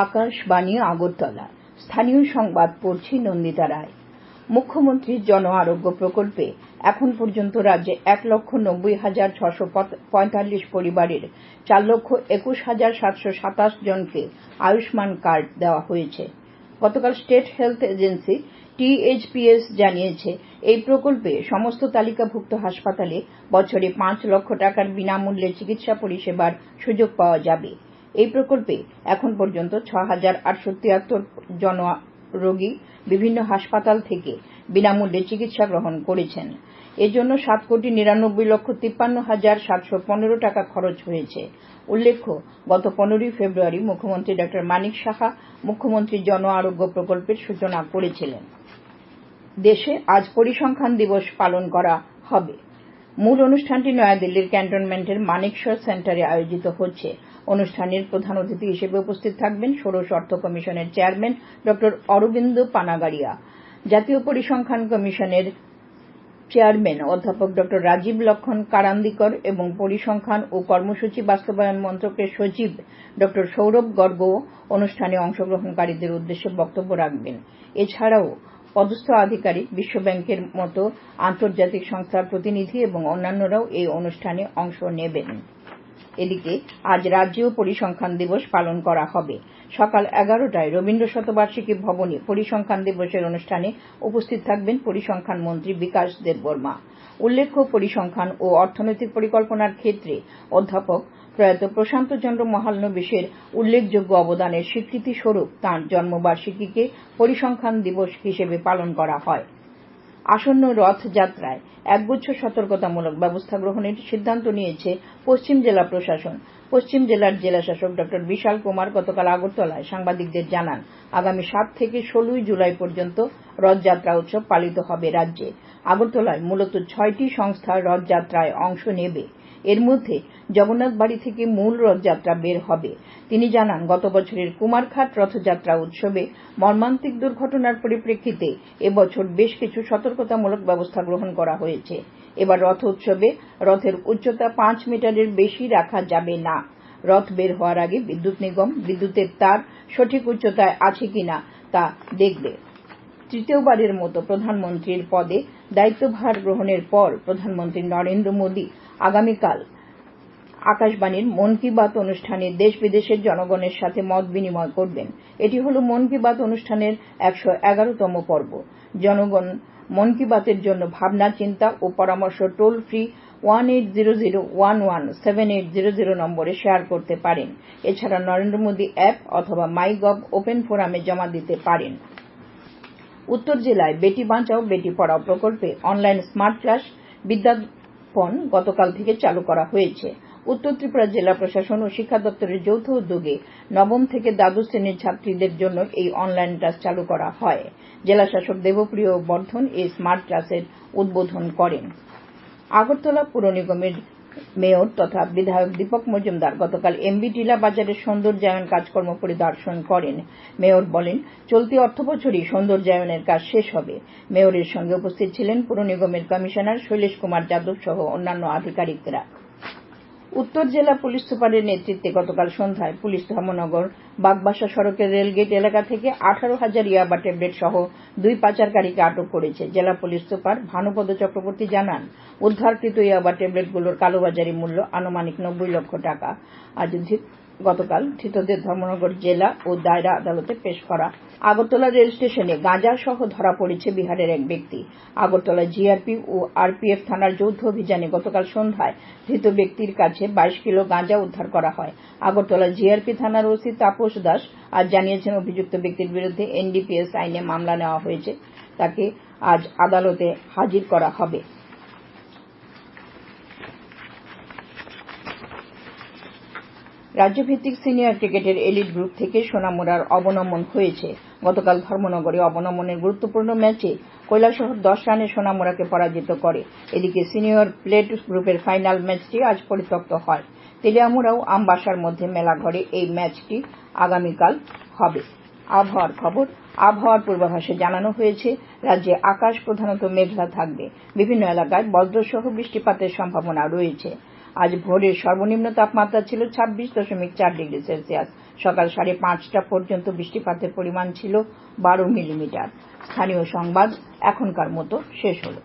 আকাশবাণী আগরতলা। স্থানীয় সংবাদ পড়ছি নন্দিতা রায়। মুখ্যমন্ত্রীর জন আরোগ্য প্রকল্পে এখন পর্যন্ত রাজ্যে ১,৯০,৬৪৫ পরিবারের ৪,২১,৭২৭ জনকে আয়ুষ্মান কার্ড দেওয়া হয়েছে। গতকাল স্টেট হেলথ এজেন্সি THPS জানিয়েছে, এই প্রকল্পে সমস্ত তালিকাভুক্ত হাসপাতালে বছরে ৫ লক্ষ টাকার বিনামূল্যে চিকিৎসা পরিষেবার সুযোগ পাওয়া যাবে। এই প্রকল্পে এখন পর্যন্ত ৬,৮৭৩ জন রোগী বিভিন্ন হাসপাতাল থেকে বিনামূল্যে চিকিৎসা গ্রহণ করেছেন। এজন্য ৭,৯৯,৫৩,৭১৫ টাকা খরচ হয়েছে। উল্লেখ্য, গত ১৫ ফেব্রুয়ারি মুখ্যমন্ত্রী ডা মানিক সাহা মুখ্যমন্ত্রী জন আরোগ্য প্রকল্পের সূচনা করেছিলেন। দেশে আজ পরিসংখ্যান দিবস পালন করা হবে। মূল অনুষ্ঠানটি নয়াদিল্লির ক্যান্টনমেন্টের মানেকশ সেন্টারে আয়োজিত হচ্ছে। অনুষ্ঠানের প্রধান অতিথি হিসেবে উপস্থিত থাকবেন ষোড়শ অর্থ কমিশনের চেয়ারম্যান ড অরবিন্দ পানাগারিয়া, জাতীয় পরিসংখ্যান কমিশনের চেয়ারম্যান অধ্যাপক ড রাজীব লক্ষ্মণ কারান্দিকর এবং পরিসংখ্যান ও কর্মসূচি বাস্তবায়ন মন্ত্রকের সচিব ড সৌরভ গর্গও অনুষ্ঠানে অংশগ্রহণকারীদের উদ্দেশ্যে বক্তব্য রাখবেন। এছাড়াও পদস্থ আধিকারিক, বিশ্বব্যাংকের মতো আন্তর্জাতিক সংস্থার প্রতিনিধি এবং অন্যান্যরাও এই অনুষ্ঠানে অংশ নেবেন। এদিকে আজ রাজ্যেও পরিসংখ্যান দিবস পালন করা হবে। সকাল ১১টায় রবীন্দ্র শতবার্ষিকী ভবনে পরিসংখ্যান দিবসের অনুষ্ঠানে উপস্থিত থাকবেন পরিসংখ্যান মন্ত্রী বিকাশ দেববর্মা। উল্লেখ্য, পরিসংখ্যান ও অর্থনৈতিক পরিকল্পনার ক্ষেত্রে অধ্যাপক প্রয়াত প্রশান্ত চন্দ্র মহালনোবিশের উল্লেখযোগ্য অবদানের স্বীকৃতি স্বরূপ তাঁর জন্মবার্ষিকীকে পরিসংখ্যান দিবস হিসেবে পালন করা হয়। আসন্ন রথযাত্রায় একগুচ্ছ সতর্কতামূলক ব্যবস্থা গ্রহণের সিদ্ধান্ত নিয়েছে পশ্চিম জেলা প্রশাসন। পশ্চিম জেলার জেলাশাসক ড বিশাল কুমার গতকাল আগরতলায় সাংবাদিকদের জানান, আগামী ৭ থেকে ১৬ জুলাই পর্যন্ত রথযাত্রা উৎসব পালিত হবে রাজ্যে। আগরতলায় মূলত ৬টি সংস্থা রথযাত্রায় অংশ নেবে। এর মধ্যে জগন্নাথ বাড়ি থেকে মূল রথযাত্রা বের হবে। তিনি জানান, গত বছরের কুমারঘাট রথযাত্রা উৎসবে মর্মান্তিক দুর্ঘটনার পরিপ্রেক্ষিতে এবছর বেশ কিছু সতর্কতামূলক ব্যবস্থা গ্রহণ করা হয়েছে। এবার রথ উৎসবে রথের উচ্চতা ৫ মিটারের বেশি রাখা যাবে না। রথ বের হওয়ার আগে বিদ্যুৎ নিগম বিদ্যুতের তার সঠিক উচ্চতায় আছে কিনা তা দেখবে। তৃতীয়বারের মতো প্রধানমন্ত্রীর পদে দায়িত্বভার গ্রহণের পর প্রধানমন্ত্রী নরেন্দ্র মোদী আগামীকাল আকাশবাণীর মন কি বাত অনুষ্ঠানে দেশ বিদেশের জনগণের সাথে মত বিনিময় করবেন। এটি হল মন কি বাত অনুষ্ঠানের ১১১তম পর্ব। জনগণ মন কি বাতের জন্য ভাবনা, চিন্তা ও পরামর্শ টোল ফ্রি 1800117800 নম্বরে শেয়ার করতে পারেন। এছাড়া নরেন্দ্র মোদী অ্যাপ অথবা মাইগভ ওপেন ফোরামে জমা দিতে পারেন। উত্তর জেলায় বেটি বাঁচাও বেটি পড়াও প্রকল্পে অনলাইন স্মার্ট ক্লাস বিজ্ঞাপন গতকাল থেকে চালু করা হয়েছে। উত্তর ত্রিপুরা জেলা প্রশাসন ও শিক্ষা দপ্তরের যৌথ উদ্যোগে নবম থেকে দ্বাদশ শ্রেণীর ছাত্রীদের জন্য এই অনলাইন ক্লাস চালু করা হয়। জেলাশাসক দেবপ্রিয় বর্ধন এই স্মার্ট ক্লাসের উদ্বোধন করেন। আগরতলা পুর নিগমের মেয়র তথা বিধায়ক দীপক মজুমদার গতকাল এমবি টিলা বাজারের সৌন্দর্যায়ন কাজকর্ম পরিদর্শন করেন। মেয়র বলেন, চলতি অর্থবছরই সৌন্দর্যায়নের কাজ শেষ হবে। মেয়রের সঙ্গে উপস্থিত ছিলেন পুর নিগমের কমিশনার শৈলেশ কুমার যাদব সহ অন্যান্য আধিকারিকরা। উত্তর জেলা পুলিশ সুপারের নেতৃত্বে গতকাল সন্ধ্যায় পুলিশ ধর্মনগর বাগবাসা সড়কের রেলগেট এলাকা থেকে 18,000 ইয়াবা ট্যাবলেট সহ 2 পাচারকারীকে আটক করেছে। জেলা পুলিশ সুপার ভানুপদ চক্রবর্তী জানান, উদ্ধারকৃত ইয়াবা ট্যাবলেটগুলোর কালোবাজারি মূল্য আনুমানিক 90 লক্ষ টাকা। গতকাল ধৃতদের ধর্মনগর জেলা ও দায়রা আদালতে পেশ করা। আগরতলা রেল স্টেশনে গাঁজা সহ ধরা পড়েছে বিহারের এক ব্যক্তি। আগরতলা জিআরপি ও আরপিএফ থানার যৌথ অভিযানে গতকাল সন্ধ্যায় ধৃত ব্যক্তির কাছে 22 কিলো গাঁজা উদ্ধার করা হয়। আগরতলা জিআরপি থানার ওসি তাপস দাস আজ জানিয়েছেন, অভিযুক্ত ব্যক্তির বিরুদ্ধে এনডিপিএস আইনে মামলা নেওয়া হয়েছে। তাকে আজ আদালতে হাজির করা হবে। রাজ্যভিত্তিক সিনিয়র ক্রিকেটের এলিট গ্রুপ থেকে সোনামুড়ার অবনমন হয়েছে। গতকাল ধর্মনগরে অবনমনের গুরুত্বপূর্ণ ম্যাচে কৈলাসহর 10 রানে সোনামুড়াকে পরাজিত করে। এদিকে সিনিয়র প্লেট গ্রুপের ফাইনাল ম্যাচটি আজ পরিত্যক্ত হয়। তেলিয়ামুড়া ও আমবাসার মধ্যে মেলাঘরে এই ম্যাচটি আগামীকাল হবে। আবহাওয়ার খবর। আবহাওয়ার পূর্বাভাসে জানানো হয়েছে, রাজ্যে আকাশ প্রধানত মেঘলা থাকবে। বিভিন্ন এলাকায় বজ্রসহ বৃষ্টিপাতের সম্ভাবনা রয়েছে। আজ ভোরের সর্বনিম্ন তাপমাত্রা ছিল 26.4 ডিগ্রি সেলসিয়াস। সকাল 5:30 পর্যন্ত বৃষ্টিপাতের পরিমাণ ছিল 12 মিলিমিটার। স্থানীয় সংবাদ এখনকার মতো শেষ হলো।